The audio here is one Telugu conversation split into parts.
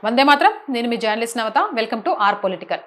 వందే మాత్రం. నేను మీ journalist Navatha. Welcome to our political.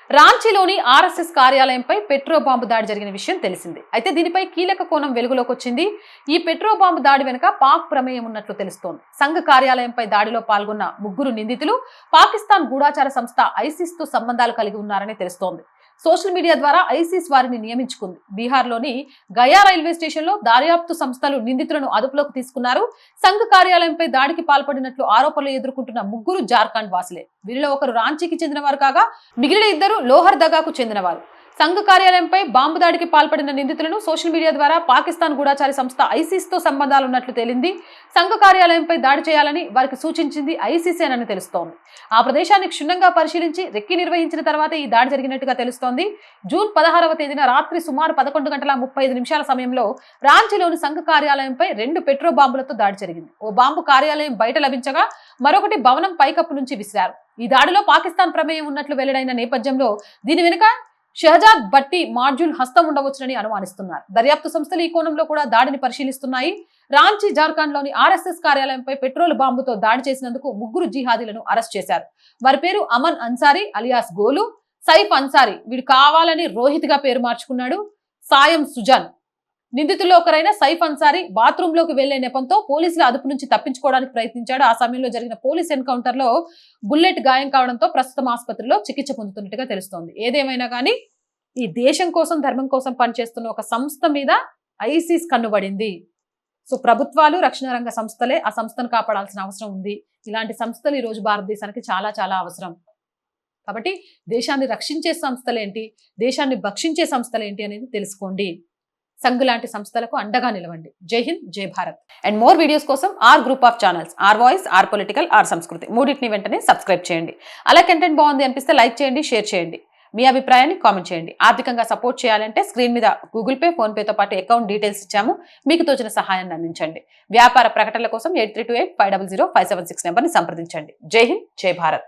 రాంచీలోని ఆర్ఎస్ఎస్ కార్యాలయంపై పెట్రో బాంబు దాడి జరిగిన విషయం తెలిసింది. అయితే దీనిపై కీలక కోణం వెలుగులోకి వచ్చింది. ఈ పెట్రో బాంబు దాడి వెనుక పాక్ ప్రమేయం ఉన్నట్లు తెలుస్తోంది. సంఘ కార్యాలయంపై దాడిలో పాల్గొన్న 3 నిందితులు పాకిస్తాన్ గూఢాచార సంస్థ ఐసిస్ తో సంబంధాలు కలిగి ఉన్నారని తెలుస్తోంది. సోషల్ మీడియా ద్వారా ఐసిస్ వారిని నియమించుకుంది. బీహార్లోని గయా రైల్వే స్టేషన్లో దర్యాప్తు సంస్థలు నిందితులను అదుపులోకి తీసుకున్నారు. సంఘ కార్యాలయంపై దాడికి పాల్పడినట్లు ఆరోపణలు ఎదుర్కొంటున్న 3 జార్ఖండ్ వాసులే. వీరిలో ఒకరు రాంచీకి చెందినవారు కాగా మిగిలిన 2 లోహర్ దగాకు చెందినవారు. సంఘ కార్యాలయంపై బాంబు దాడికి పాల్పడిన నిందితులను సోషల్ మీడియా ద్వారా పాకిస్తాన్ గూఢాచారి సంస్థ ఐసిస్ తో సంబంధాలున్నట్లు తేలింది. సంఘ కార్యాలయంపై దాడి చేయాలని వారికి సూచించింది ఐసిసేనని తెలుస్తోంది. ఆ ప్రదేశాన్ని క్షుణ్ణంగా పరిశీలించి రెక్కి నిర్వహించిన తర్వాత ఈ దాడి జరిగినట్టుగా తెలుస్తోంది. జూన్ 16వ తేదీన రాత్రి సుమారు 11:35 సమయంలో రాంచీలోని సంఘ కార్యాలయంపై 2 పెట్రో బాంబులతో దాడి జరిగింది. ఓ బాంబు కార్యాలయం బయట లభించగా మరొకటి భవనం పైకప్పు నుంచి విసిరారు. ఈ దాడిలో పాకిస్తాన్ ప్రమేయం ఉన్నట్లు వెల్లడైన నేపథ్యంలో దీని వెనుక షహజాద్ భట్టి మాడ్యూల్ హస్తం ఉండవచ్చునని అనుమానిస్తున్నారు. దర్యాప్తు సంస్థలు ఈ కోణంలో కూడా దాడిని పరిశీలిస్తున్నాయి. రాంచీ జార్ఖండ్ లోని ఆర్ఎస్ఎస్ కార్యాలయంపై పెట్రోల్ బాంబుతో దాడి చేసినందుకు 3 జిహాదీలను అరెస్ట్ చేశారు. వారి పేరు అమన్ అన్సారీ అలియాస్ గోలు, సైఫ్ అన్సారీ, వీడు కావాలని రోహిత్ గా పేరు మార్చుకున్నాడు, సాయం సుజాన్. నిందితుల్లో ఒకరైన సైఫ్ అన్సారీ బాత్రూమ్ లోకి వెళ్లే నెపంతో పోలీసుల అదుపు నుంచి తప్పించుకోవడానికి ప్రయత్నించాడు. ఆ సమయంలో జరిగిన పోలీస్ ఎన్కౌంటర్ లో బుల్లెట్ గాయం కావడంతో ప్రస్తుతం ఆసుపత్రిలో చికిత్స పొందుతున్నట్టుగా తెలుస్తోంది. ఏదేమైనా కానీ ఈ దేశం కోసం ధర్మం కోసం పనిచేస్తున్న ఒక సంస్థ మీద ఐసిస్ కన్నుబడింది. సో ప్రభుత్వాలు రక్షణ రంగ సంస్థలే ఆ సంస్థను కాపాడాల్సిన అవసరం ఉంది. ఇలాంటి సంస్థలు ఈ రోజు భారతదేశానికి చాలా చాలా అవసరం. కాబట్టి దేశాన్ని రక్షించే సంస్థలేంటి, దేశాన్ని భక్షించే సంస్థలేంటి అనేది తెలుసుకోండి. సంఘ్ లాంటి సంస్థలకు అండగా నిలవండి. జై హింద్, జై భారత్. అండ్ మోర్ వీడియోస్ కోసం R group of channels, R voice, R political, R Sanskriti మూడింటిని వెంటనే సబ్స్క్రైబ్ చేయండి. అలా కంటెంట్ బాగుంది అనిపిస్తే లైక్ చేయండి, షేర్ చేయండి. మీ అభిప్రాయాన్ని కామెంట్ చేయండి. ఆర్థికంగా సపోర్ట్ చేయాలంటే స్క్రీన్ మీద గూగుల్ పే, ఫోన్ పేతో పాటు అకౌంట్ డీటెయిల్స్ ఇచ్చాము. మీకు తోచిన సహాయాన్ని అందించండి. వ్యాపార ప్రకటనల కోసం 8328500576 నెంబర్ని సంప్రదించండి. జై హింద్, జై భారత్.